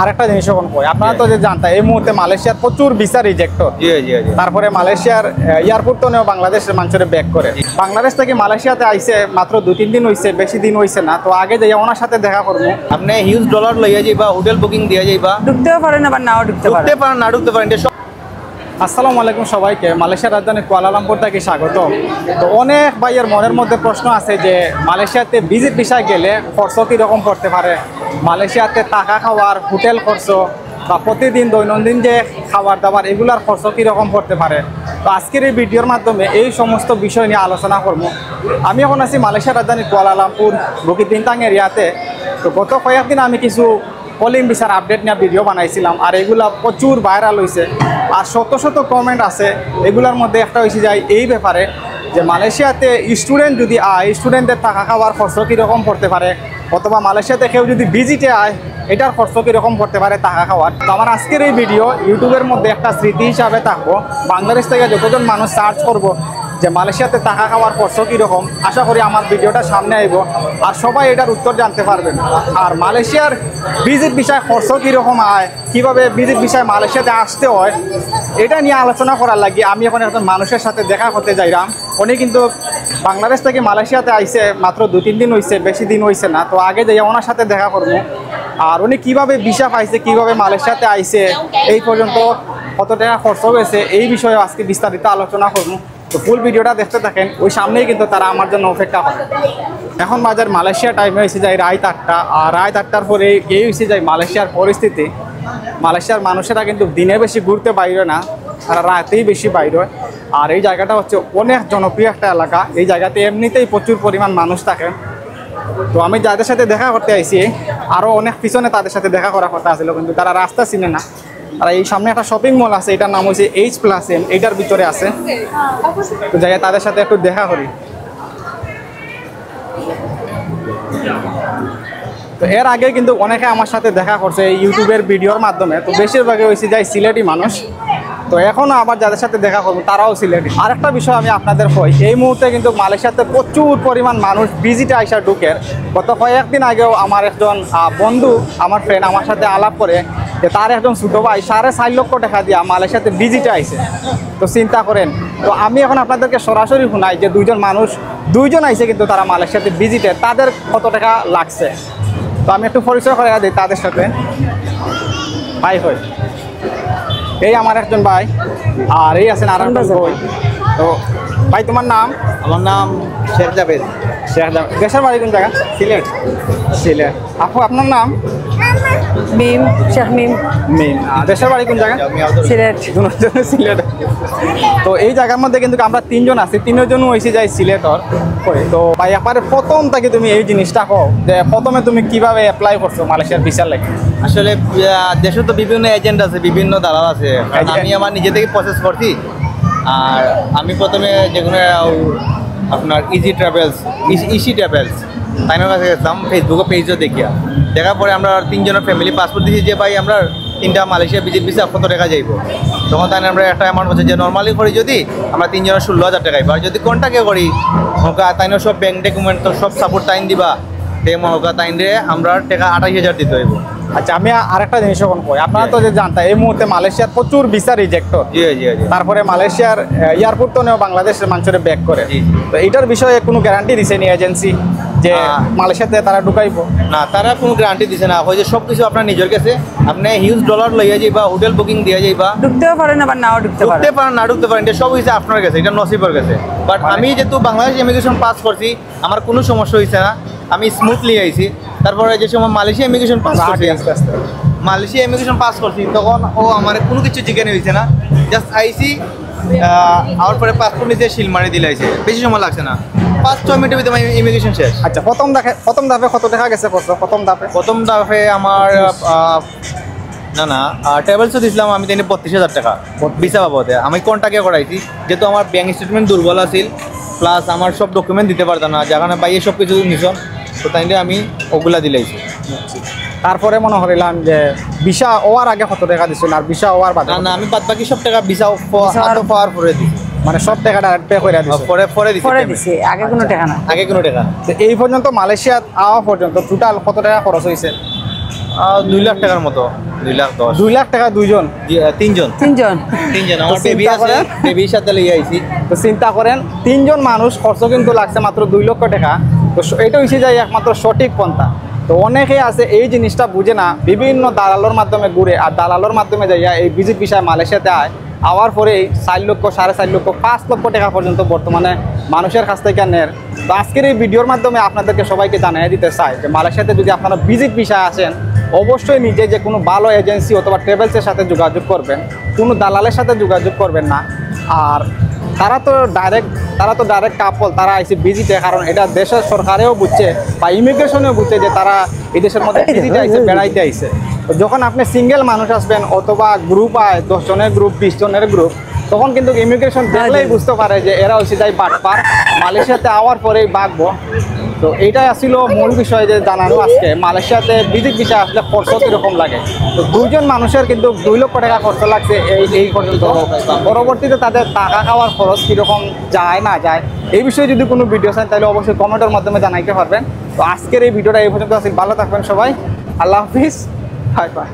আরেকটা জিনিস এখন কই আপনারা তো যে জানতা এই মুহূর্তে মালয়েশিয়ার প্রচুর ভিসা রিজেক্ট হয়। জি জি জি। তারপরে মালয়েশিয়ার এয়ারপোর্ট তো নেও বাংলাদেশের মানুষের ব্যাক করে। বাংলাদেশ থেকে মালয়েশিয়াতে আইছে মাত্র 2-3 দিন হইছে, বেশি দিন হইছে না। তো আগে যাই ওনার সাথে দেখা করবো। আপনি হিউজ ডলার লইয়া যাইবা, হোটেল বুকিং দিয়া যাইবা, ঢুকতেও পারেন আবার নাও ঢুকতে পারেন না ঢুকতে পারেন। আসসালামু আলাইকুম সবাইকে, মালয়েশিয়ার রাজধানী কুয়ালালামপুর থেকে স্বাগত। তো অনেক ভাইয়ের মনের মধ্যে প্রশ্ন আছে যে মালয়েশিয়াতে ভিজিট ভিসায় গেলে খরচ কীরকম পড়তে পারে, মালয়েশিয়াতে টাকা খাওয়ার, হোটেল খরচ বা প্রতিদিন দৈনন্দিন যে খাবার দাবার এগুলার খরচ কীরকম পড়তে পারে। তো আজকের এই ভিডিওর মাধ্যমে এই সমস্ত বিষয় নিয়ে আলোচনা করবো। আমি এখন আছি মালয়েশিয়ার রাজধানী কুয়ালালামপুর বুকিত বিনতাং এরিয়াতে। তো গত কয়েকদিন আমি কিছু কলিং ভিসার আপডেট নিয়ে ভিডিও বানাইছিলাম, আর এগুলা প্রচুর ভাইরাল হয়েছে, আর শত শত কমেন্ট আছে। এগুলার মধ্যে একটা হয়েছে যায় এই ব্যাপারে যে মালয়েশিয়াতে স্টুডেন্ট যদি আয়, স্টুডেন্টদের টাকা খাওয়ার খরচ কীরকম পড়তে পারে, অথবা মালয়েশিয়াতে কেউ যদি ভিজিটে আয় এটার খরচ কীরকম পড়তে পারে টাকা খাওয়ার। তো আমার আজকের এই ভিডিও ইউটিউবের মধ্যে একটা স্মৃতি হিসাবে থাকবো। বাংলাদেশ থেকে যতজন মানুষ সার্চ করবো যে মালয়েশিয়াতে টাকা খাওয়ার খরচ কীরকম, আশা করি আমার ভিডিওটা সামনে আইব আর সবাই এটার উত্তর জানতে পারবেন। আর মালয়েশিয়ার ভিজিট বিষয় খরচ কীরকম আয়, কীভাবে ভিজিট বিষয় মালয়েশিয়াতে আসতে হয়, এটা নিয়ে আলোচনা করার লাগে আমি এখন একজন মানুষের সাথে দেখা করতে যাইলাম। উনি কিন্তু বাংলাদেশ থেকে মালয়েশিয়াতে আইছে মাত্র 2-3 দিন হয়েছে, বেশি দিন হয়েছে না। তো আগে যাই ওনার সাথে দেখা করবো, আর উনি কীভাবে ভিসা পাইছে, কীভাবে মালয়েশিয়াতে আইছে, এই পর্যন্ত কত টাকা খরচ হয়েছে, এই বিষয়ে আজকে বিস্তারিত আলোচনা করবো। তো ফুল ভিডিওটা দেখতে থাকেন, ওই সামনেই কিন্তু তারা আমার জন্য অপেক্ষা করে। এখন বাজার মালয়েশিয়া টাইমে হয়েছে যায় রাত 8টা, আর রাত 8টার পরে এই হয়েছে যায় মালয়েশিয়ার পরিস্থিতি। মালয়েশিয়ার মানুষেরা কিন্তু দিনে বেশি ঘুরতে বাইরে না, তারা রাতেই বেশি বাইরে হয়। আর এই জায়গাটা হচ্ছে অনেক জনপ্রিয় একটা এলাকা, এই জায়গাতে এমনিতেই প্রচুর পরিমাণ মানুষ থাকে। তো আমি যাদের সাথে দেখা করতে আইছি, আরও অনেক পিছনে তাদের সাথে দেখা করার কথা ছিল, কিন্তু তারা রাস্তা চিনে না। আর এই সামনে একটা শপিং মল আছে, এটার নাম হচ্ছে H+M, এইটার ভিতরে আছে। তো যাই তাদের সাথে একটু দেখা করি। তো এর আগে কিন্তু অনেকে আমার সাথে দেখা করছে ইউটিউবের ভিডিওর মাধ্যমে। তো বেশিরভাগই হয়েছে যাই সিলেটি মানুষ। তো এখনও আবার যাদের সাথে দেখা করবো তারাও সিলেটি। আরেকটা বিষয় আমি আপনাদের কই, এই মুহূর্তে কিন্তু মালয়েশিয়াতে প্রচুর পরিমাণ মানুষ ভিজিটে আইসা ঢুকে। গত কয়েকদিন আগেও আমার একজন বন্ধু, আমার ফ্রেন্ড আমার সাথে আলাপ করে যে তার একজন ছোটো ভাই 4.5 লক্ষ টাকা দিয়া মালয়েশিয়াতে ভিজিটে আইছে। তো চিন্তা করেন। তো আমি এখন আপনাদেরকে সরাসরি শোনাই যে দুইজন আইছে, কিন্তু তারা মালয়েশিয়াতে ভিজিটে, তাদের কত টাকা লাগছে। তো আমি একটু পরিচয় করে দিই তাদের সাথে। ভাই হয়, এই আমার একজন ভাই, আর এই আছেন আর একজন ভাই। তো ভাই তোমার নাম? আমার নাম শেখ জাভেদ। শেখ জাভেদ। দেশের বাড়ি কোন জায়গা? সিলেট। সিলেট। আপু আপনার নাম? মিম, শেখ মিম। মিম। দেশের বাড়ি কোন জায়গা? সিলেট। সিলেট। তো এই জায়গার মধ্যে কিন্তু আমরা 3 জন আছি, 3 জনও হয়েছে যাই সিলেটর। তো ভাই একবারে প্রথম থেকে তুমি এই জিনিসটা কও যে প্রথমে তুমি কিভাবে অ্যাপ্লাই করছো মালয়েশিয়ার ভিসার লাগে? আসলে দেশে তো বিভিন্ন এজেন্ট আছে, বিভিন্ন দালাল আছে। আমি আমার নিজে থেকে প্রসেস করছি। আর আমি প্রথমে যেগুলো আপনার ইজি ট্রাভেলস তাইনের কাছে গেছিলাম, ফেসবুকে পেজও দেখার পরে আমরা 3 জনের ফ্যামিলি পাসপোর্ট দিয়েছি যে ভাই আমরা 3টা মালয়েশিয়া ভিজিট ভিসা কত টাকা যাইব। তখন তাই আমরা একটা অ্যামাউন্ট বলছে যে নর্মালি করি যদি আমরা 3 জনের 16,000 টাকা আর যদি কন্টাক্টে করি হোকা তাইনের সব ব্যাঙ্ক ডকুমেন্ট তো সব সাপোর্ট তাইন দিবা, তেমন হোকা তাইনে আমরা টাকা 28,000 দিতে হইব। আচ্ছা, আমি আরেকটা জিনিস এখন কই, আপনারা তো যে জানতা এই মুহূর্তে মালয়েশিয়ার প্রচুর ভিসা রিজেক্ট হয়। জি জি জি। তারপরে মালয়েশিয়ার এয়ারপোর্ট তো নেও বাংলাদেশের মানুষের ব্যাক করে। তো এটার বিষয়ে কোনো গ্যারান্টি দিছে নি এজেন্সি যে মালয়েশিয়াতে তারা ঢুকাইব? না, তারা কোনো গ্যারান্টি দিছে না, হয় যে সব কিছু আপনার নিজের কাছে। আপনি হিউজ ডলার লইয়া যাইবা, হোটেল বুকিং দিয়া যাইবা, ঢুকতেও পারেন আবার নাও ঢুকতে পারেন না ঢুকতে পারেন, এটা সব কিছু আপনার কাছে, এটা নসিবের কাছে। বাট আমি যেহেতু বাংলাদেশ ইমিগ্রেশন পাস করছি, আমার কোনো সমস্যা হয়েছে না, আমি স্মুথলি আইছি। তারপরে যে সময় মালয়েশিয়া ইমিগ্রেশন পাস করছি তখন আমার কোনো কিছু জিজ্ঞাসা হয়েছে না, জাস্ট আইসি আমার পরে পাসপোর্ট নিতে শিল মারি দিলাইছে, বেশি সময় লাগছে না, 5-6 মিনিটের ভিতরে ইমিগ্রেশন শেষ। আচ্ছা, প্রথম ধাপে কত টাকা গেছে? প্রথম ধাপে আমার না ট্রাভেলসও দিয়েছিলাম আমি 32,000 টাকা ভিসা বাবদে। আমি কন্টাক্টে করাইছি, যেহেতু আমার ব্যাঙ্ক স্টেটমেন্ট দুর্বল আছিল, প্লাস আমার সব ডকুমেন্ট দিতে পারতাম না, যেখানে বাইরে সব কিছু নিছন, তো তাই আমি ওগুলা দিলাইছি। তারপরে মনে করিলাম যে ভিসা হওয়ার আগে কত টাকা দিচ্ছেন, আর ভিসা হওয়ার বাদে? না, আমি বাদ বাকি সব টাকা ভিসা পাওয়ার পরে দিচ্ছি, মানে সব টাকাটা পে করে দিচ্ছি পরে দিছি, আগে কোনো টাকা না। আগে কোনো টাকা। তো এই পর্যন্ত মালয়েশিয়া আওয়া পর্যন্ত টোটাল কত টাকা খরচ হয়েছে? 2 লাখ টাকার মতো, 2 লাখ 10। 2 লাখ টাকা দুইজন। তিনজন, তিনজন। আমার বেবি চিন্তা আছে, করেন। বেবির সাথে লিয়ে আইছি। তো চিন্তা করেন 3 জন মানুষ খরচ কিন্তু লাগছে মাত্র 2 লক্ষ টাকা। তো এটা হচ্ছে যায় একমাত্র সঠিক পন্থা। তো অনেকেই আছে এই জিনিসটা বুঝে না, বিভিন্ন দালালোর মাধ্যমে ঘুরে, আর দালালোর মাধ্যমে যাইয়া এই ভিজিট ভিসায় মালয়েশিয়াতে আওয়ার পরেই 4 লক্ষ, 4.5 লক্ষ, 5 লক্ষ টাকা পর্যন্ত বর্তমানে মানুষের কাছ থেকে নেন। তো আজকের এই ভিডিওর মাধ্যমে আপনাদেরকে সবাইকে জানিয়ে দিতে চাই যে মালয়েশিয়াতে যদি আপনারা ভিজিট ভিসায় আসেন, অবশ্যই নিজে যে কোনো ভালো এজেন্সি অথবা ট্রাভেলসের সাথে যোগাযোগ করবেন, কোনো দালালের সাথে যোগাযোগ করবেন না। আর তারা তো ডাইরেক্ট কাপল, তারা আইসি ভিজিটে, কারণ এটা দেশের সরকারেও বুঝছে বা ইমিগ্রেশনেও বুঝছে যে তারা এই দেশের মধ্যে ভিজিটে আইসে, বেড়াইতে আইসে। তো যখন আপনি সিঙ্গেল মানুষ আসবেন অথবা গ্রুপ হয় 10 জনের গ্রুপ, 20 জনের গ্রুপ, তখন কিন্তু ইমিগ্রেশন দেখলেই বুঝতে পারে যে এরা হচ্ছে যাই বাটপার, মালয়েশিয়াতে আওয়ার পরেই বাগবো। তো এইটাই আসছিল মূল বিষয় যে জানানো আজকে মালয়েশিয়াতে ভিজিট ভিসা আসলে খরচ কীরকম লাগে। তো 2 জন মানুষের কিন্তু 2 লক্ষ টাকা খরচ লাগছে এই পর্যন্ত। পরবর্তীতে তাদের টাকা খাওয়ার খরচ কীরকম যায় না যায়, এই বিষয়ে যদি কোনো ভিডিও চান তাহলে অবশ্যই কমেন্টের মাধ্যমে জানাইতে পারবেন। তো আজকের এই ভিডিওটা এই পর্যন্ত আছে। ভালো থাকবেন সবাই, আল্লাহ হাফিজ, বাই বাই।